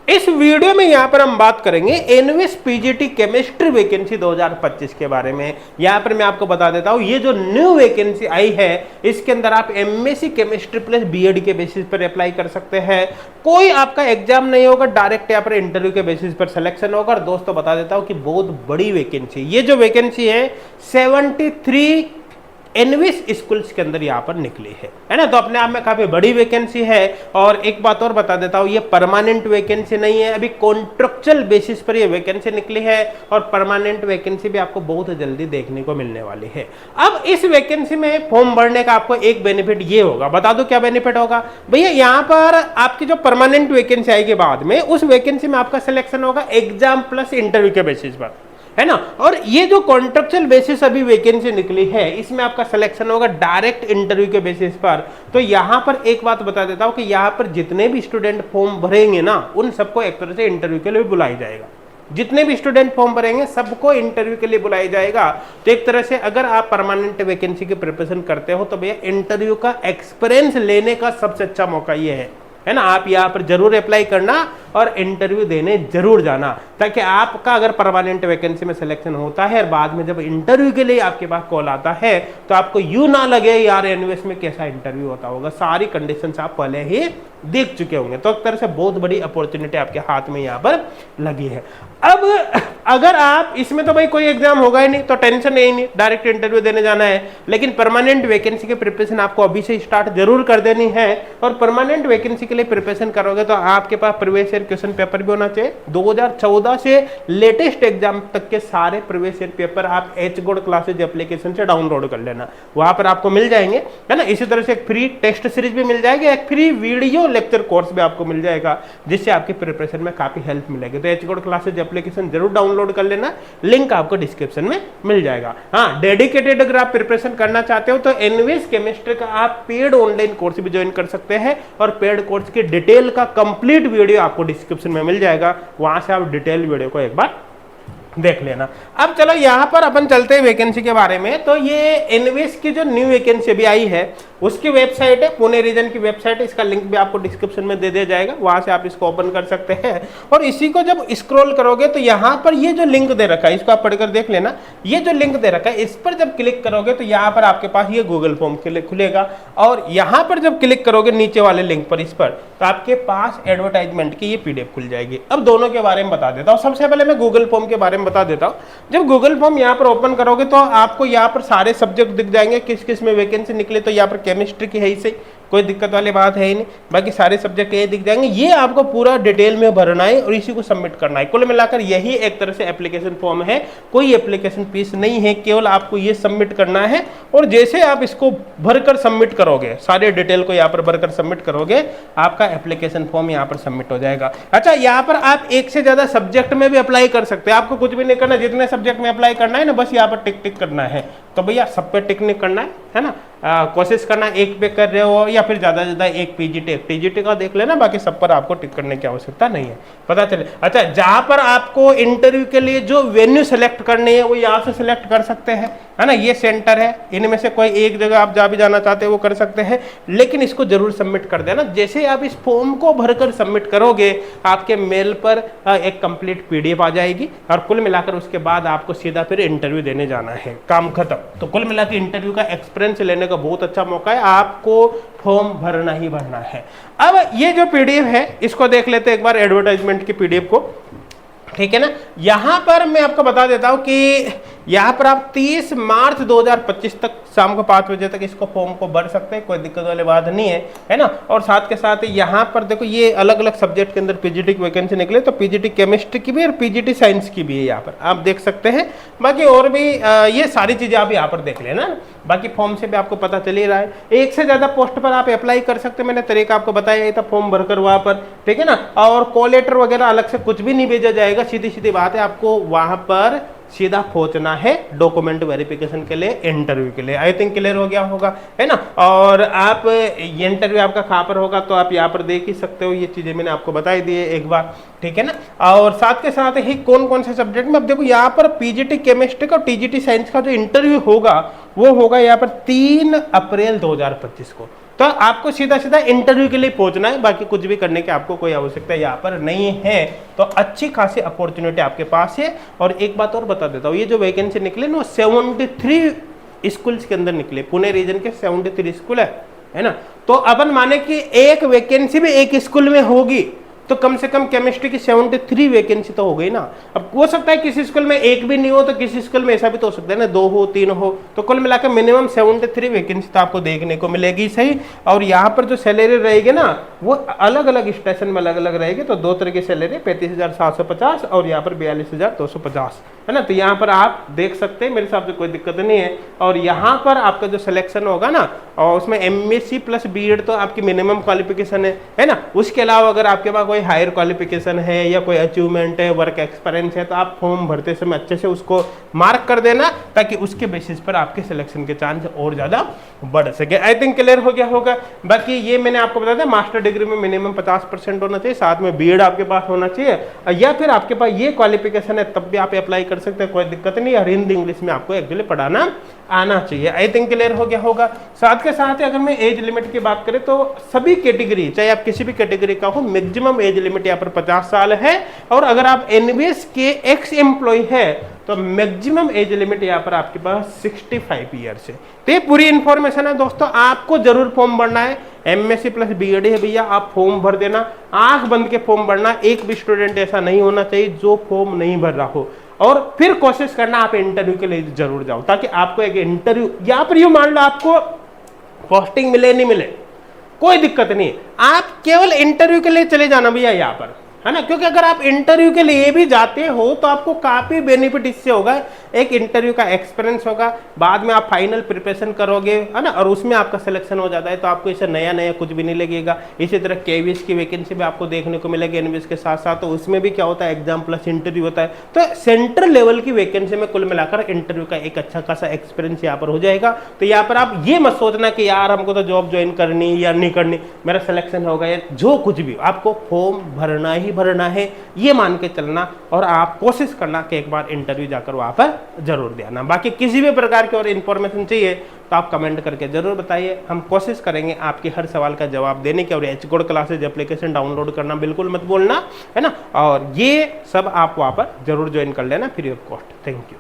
इस वीडियो में यहां पर हम बात करेंगे एनवीएस पीजीटी केमिस्ट्री वैकेंसी 2025 के बारे में। यहां पर मैं आपको बता देता हूं, ये जो न्यू वैकेंसी आई है इसके अंदर आप एमएससी केमिस्ट्री प्लस बीएड के बेसिस पर अप्लाई कर सकते हैं। कोई आपका एग्जाम नहीं होगा, डायरेक्ट यहां पर इंटरव्यू के बेसिस पर सिलेक्शन होगा। और दोस्तों बता देता हूं कि बहुत बड़ी वैकेंसी, ये जो वैकेंसी है 73 एनवीएस स्कूल्स के अंदर यहाँ पर निकली है ना। तो अपने आप में काफी बड़ी वैकेंसी है। और एक बात और बता देता हूँ, ये परमानेंट वैकेंसी नहीं है, अभी कॉन्ट्रेक्चुअल बेसिस पर ये वैकेंसी निकली है। और परमानेंट वैकेंसी भी आपको बहुत जल्दी देखने को मिलने वाली है। अब इस वैकेंसी में फॉर्म भरने का आपको एक बेनिफिट ये होगा, बता दो क्या बेनिफिट होगा भैया। यहाँ पर आपकी जो परमानेंट वैकेंसी आएगी बाद में, उस वैकेंसी में आपका सिलेक्शन होगा एग्जाम प्लस इंटरव्यू के बेसिस पर, है ना। और ये जो कॉन्ट्रेक्चुअल बेसिस अभी वैकेंसी निकली है, इसमें आपका सिलेक्शन होगा डायरेक्ट इंटरव्यू के बेसिस पर। तो यहां पर एक बात बता देता हूं कि यहां पर जितने भी स्टूडेंट फॉर्म भरेंगे ना, उन सबको एक तरह से इंटरव्यू के लिए बुलाया जाएगा। जितने भी स्टूडेंट फॉर्म भरेंगे सबको इंटरव्यू के लिए बुलाया जाएगा। तो एक तरह से अगर आप परमानेंट वैकेंसी की प्रिपरेशन करते हो तो भैया इंटरव्यू का एक्सपीरियंस लेने का सबसे अच्छा मौका ये है ना। आप यहाँ पर जरूर अप्लाई करना और इंटरव्यू देने जरूर जाना, ताकि आपका अगर परमानेंट वैकेंसी में सिलेक्शन होता है और बाद में जब इंटरव्यू के लिए आपके पास कॉल आता है तो आपको यूं ना लगे यार एनवीएस में कैसा इंटरव्यू होता होगा। सारी कंडीशंस आप पहले ही देख चुके होंगे। तो एक तरह से बहुत बड़ी अपॉर्चुनिटी आपके हाथ में यहाँ पर लगी है। अब अगर आप इसमें तो भाई कोई एग्जाम होगा ही नहीं तो टेंशन नहीं, डायरेक्ट इंटरव्यू देने जाना है। लेकिन परमानेंट वैकेंसी की प्रिपरेशन आपको अभी से स्टार्ट जरूर कर देनी है। और परमानेंट वैकेंसी के लिए प्रिपरेशन करोगे तो आपके पास प्रीवियस ईयर क्वेश्चन पेपर भी होना चाहिए। 2014 से लेटेस्ट एग्जाम तक के सारे प्रीवियस ईयर पेपर आप एचगोड क्लासेज एप्लीकेशन से डाउनलोड कर लेना, वहां पर आपको मिल जाएंगे, है ना। इसी तरह से एक फ्री टेस्ट सीरीज भी मिल जाएगी, एक फ्री वीडियो लेक्चर कोर्स भी आपको मिल जाएगा, जिससे आपकी प्रिपरेशन में काफी हेल्प मिलेगी। तो एचगोड क्लासेज एप्लीकेशन जरूर डाउनलोड कर लेना, लिंक आपको डिस्क्रिप्शन में मिल जाएगा। हाँ, डेडिकेटेड अगर आप प्रिपरेशन करना चाहते हो तो एनवीएस केमिस्ट्री का आप पेड ऑनलाइन कोर्स भी ज्वाइन कर सकते हैं। और पेड कोर्स की डिटेल का कंप्लीट वीडियो आपको डिस्क्रिप्शन में मिल जाएगा, वहां से आप डिटेल वीडियो को एक बार देख लेना। अब चलो यहां पर अपन चलते हैं वैकेंसी के बारे में। तो ये एनवीएस की जो न्यू वैकेंसी अभी आई है उसकी वेबसाइट है, पुणे रीजन की वेबसाइट है। इसका लिंक भी आपको डिस्क्रिप्शन में दे दिया जाएगा, वहां से आप इसको ओपन कर सकते हैं। और इसी को जब स्क्रॉल करोगे तो यहाँ पर ये जो लिंक दे रखा है इसको आप पढ़कर देख लेना। ये जो लिंक दे रखा है इस पर जब क्लिक करोगे तो यहाँ पर आपके पास ये गूगल फॉर्म खुलेगा। और यहाँ पर जब क्लिक करोगे नीचे वाले लिंक पर, इस पर, तो आपके पास एडवर्टाइजमेंट की ये पीडीएफ खुल जाएगी। अब दोनों के बारे में बता देता हूँ। सबसे पहले मैं गूगल फॉर्म के बारे में बता देता हूँ। जब गूगल फॉर्म यहाँ पर ओपन करोगे तो आपको यहाँ पर सारे सब्जेक्ट दिख जाएंगे, किस किस में वैकेंसी निकले। तो यहाँ पर केमिस्ट्री की है, इसे कोई दिक्कत वाली बात है ही नहीं, बाकी सारे सब्जेक्ट ये दिख जाएंगे। ये आपको पूरा डिटेल में भरना है और इसी को सबमिट करना है। कुल मिलाकर यही एक तरह से एप्लीकेशन फॉर्म है, कोई एप्लीकेशन फीस नहीं है, केवल आपको ये सबमिट करना है। और जैसे आप इसको भरकर सबमिट करोगे, सारे डिटेल को यहाँ पर भरकर सबमिट करोगे, आपका एप्लीकेशन फॉर्म यहाँ पर सबमिट हो जाएगा। अच्छा, यहाँ पर आप एक से ज्यादा सब्जेक्ट में भी अप्लाई कर सकते हैं। आपको कुछ भी नहीं करना, जितने सब्जेक्ट में अप्लाई करना है ना, बस यहाँ पर टिक टिक करना है। तो भैया सब पे टिक नहीं करना है ना। कोशिश करना एक पे कर रहे हो या फिर ज्यादा से ज्यादा एक पीजीटी, एक टीजीटी का देख लेना, बाकी सब पर आपको टिक करने की आवश्यकता नहीं है, पता चले। अच्छा, जहां पर आपको इंटरव्यू के लिए जो वेन्यू सेलेक्ट करनी है वो यहाँ से सिलेक्ट कर सकते हैं, है ना। ये सेंटर है, इनमें से कोई एक जगह आप जहाँ भी जाना चाहते हैं वो कर सकते हैं। लेकिन इसको जरूर सबमिट कर देना। जैसे आप इस फॉर्म को भरकर सबमिट करोगे आपके मेल पर एक कंप्लीट पीडीएफ आ जाएगी। और कुल मिलाकर उसके बाद आपको सीधा फिर इंटरव्यू देने जाना है, काम खत्म। तो कुल मिलाकर इंटरव्यू का एक्सपीरियंस लेने का बहुत अच्छा मौका है, आपको फॉर्म भरना ही भरना है। अब ये जो पीडीएफ है इसको देख लेते हैं एक बार, एडवर्टाइजमेंट की पीडीएफ को, ठीक है ना। यहां पर मैं आपको बता देता हूं कि यहाँ पर आप 30 मार्च 2025 तक शाम को 5 बजे तक इसको फॉर्म को भर सकते हैं, कोई दिक्कत वाली बात नहीं है ना। और साथ के साथ यहाँ पर देखो ये अलग अलग सब्जेक्ट के अंदर पीजीटी की वैकेंसी निकले, तो पीजीटी केमिस्ट्री की भी और पीजीटी साइंस की भी है, यहाँ पर आप देख सकते हैं। बाकी और भी ये सारी चीजें आप यहाँ पर देख लेना। बाकी फॉर्म से भी आपको पता चल ही रहा है, एक से ज्यादा पोस्ट पर आप अप्लाई कर सकते हैं। मैंने तरीका आपको बताया था फॉर्म भरकर वहां पर, ठीक है ना। और कॉल लेटर वगैरह अलग से कुछ भी नहीं भेजा जाएगा, सीधी सीधी बात है, आपको वहां पर सीधा पहुंचना है डॉक्यूमेंट वेरिफिकेशन के लिए, इंटरव्यू के लिए। आई थिंक क्लियर हो गया होगा, है ना। और आप ये इंटरव्यू आपका कहाँ पर होगा तो आप यहाँ पर देख ही सकते हो, ये चीजें मैंने आपको बताई दी है एक बार, ठीक है ना। और साथ के साथ ही कौन कौन से सब्जेक्ट में, अब देखो यहाँ पर पीजीटी केमिस्ट्री का और टीजीटी साइंस का जो इंटरव्यू होगा वो होगा यहाँ पर 3 अप्रैल 2025 को। तो आपको सीधा सीधा इंटरव्यू के लिए पहुंचना है, बाकी कुछ भी करने की आपको कोई आवश्यकता यहाँ पर नहीं है। तो अच्छी खासी अपॉर्चुनिटी आपके पास है। और एक बात और बता देता हूँ, ये जो वैकेंसी निकले ना 73 स्कूल्स के अंदर निकले, पुणे रीजन के 73 स्कूल है ना। तो अपन माने कि एक वैकेंसी भी एक स्कूल में होगी तो कम से कम केमिस्ट्री की 73 वैकेंसी तो हो गई ना। अब हो सकता है किसी स्कूल में एक भी नहीं हो, तो किसी स्कूल में ऐसा भी तो हो सकता है ना 2 हो 3 हो, तो कुल मिलाकर मिनिमम 73 वैकेंसी तो आपको देखने को मिलेगी। सही। और यहाँ पर जो सैलरी रहेगी ना वो अलग अलग स्टेशन में अलग अलग रहेगी। तो 2 तरह की सैलरी 35,750 और यहाँ पर 42,250 है ना। तो यहाँ पर आप देख सकते हैं, मेरे हिसाब से कोई दिक्कत नहीं है। और यहाँ पर आपका जो सिलेक्शन होगा ना, और उसमें MSc प्लस B.Ed तो आपकी मिनिमम क्वालिफिकेशन है ना। उसके अलावा अगर आपके पास कोई हायर क्वालिफिकेशन है या कोई अचीवमेंट है, वर्क एक्सपीरियंस है, तो आप फॉर्म भरते समय अच्छे से उसको मार्क कर देना, ताकि उसके बेसिस पर आपके सिलेक्शन के चांस और ज्यादा बढ़ सके। आई थिंक क्लियर हो गया होगा। बाकी ये मैंने आपको बता दिया, मास्टर डिग्री में मिनिमम 50% होना चाहिए, साथ में B.Ed आपके पास होना चाहिए, या फिर आपके पास ये क्वालिफिकेशन है तब भी आप अप्लाई कर सकते हैं, कोई दिक्कत नहीं। और हिंदी इंग्लिश में आपको एक्चुअली पढ़ाना आना चाहिए। आई थिंक क्लियर हो गया होगा। साथ के साथ अगर मैं एज लिमिट की बात करें तो सभी कैटेगरी, चाहे आप किसी भी कैटेगरी का हो, मैक्सिमम एज लिमिट यहाँ पर 50 साल है। और अगर आप NVS के एक्स एम्प्लॉय है तो मैक्सिमम एज लिमिट यहाँ पर आपके पास 65 ईयर्स है। तो ये पूरी इंफॉर्मेशन है दोस्तों, आपको जरूर फॉर्म भरना है। MSc प्लस B.Ed है भैया, आप फॉर्म भर देना, आंख बंद के फॉर्म भरना। एक भी स्टूडेंट ऐसा नहीं होना चाहिए जो फॉर्म नहीं भर रहा हो। और फिर कोशिश करना आप इंटरव्यू के लिए जरूर जाओ, ताकि आपको एक इंटरव्यू, यहाँ पर यूं मान लो आपको पोस्टिंग मिले नहीं मिले कोई दिक्कत नहीं है, आप केवल इंटरव्यू के लिए चले जाना भैया यहाँ पर, है ना। क्योंकि अगर आप इंटरव्यू के लिए भी जाते हो तो आपको काफी बेनिफिट इससे होगा। एक इंटरव्यू का एक्सपीरियंस होगा, बाद में आप फाइनल प्रिपरेशन करोगे, है ना, और उसमें आपका सिलेक्शन हो जाता है, तो आपको इसे नया नया कुछ भी नहीं लगेगा। इसी तरह KVS की वैकेंसी भी आपको देखने को मिलेगी NVS के साथ साथ। तो उसमें भी क्या होता है, एग्जाम प्लस इंटरव्यू होता है। तो सेंट्रल लेवल की वैकेंसी में कुल मिलाकर इंटरव्यू का एक अच्छा खासा एक्सपीरियंस यहाँ पर हो जाएगा। तो यहाँ पर आप ये मत सोचना कि यार हमको तो जॉब ज्वाइन करनी या नहीं करनी, मेरा सिलेक्शन होगा या जो कुछ भी, आपको फॉर्म भरना ही भरना है, ये मान के चलना। और आप कोशिश करना कि एक बार इंटरव्यू जाकर वहां पर जरूर देना। बाकी किसी भी प्रकार की और इन्फॉर्मेशन चाहिए तो आप कमेंट करके जरूर बताइए, हम कोशिश करेंगे आपके हर सवाल का जवाब देने की। और HCode क्लासेज एप्लीकेशन डाउनलोड करना बिल्कुल मत बोलना, है ना। और ये सब आप वहां पर जरूर ज्वाइन कर लेना free of cost. Thank you.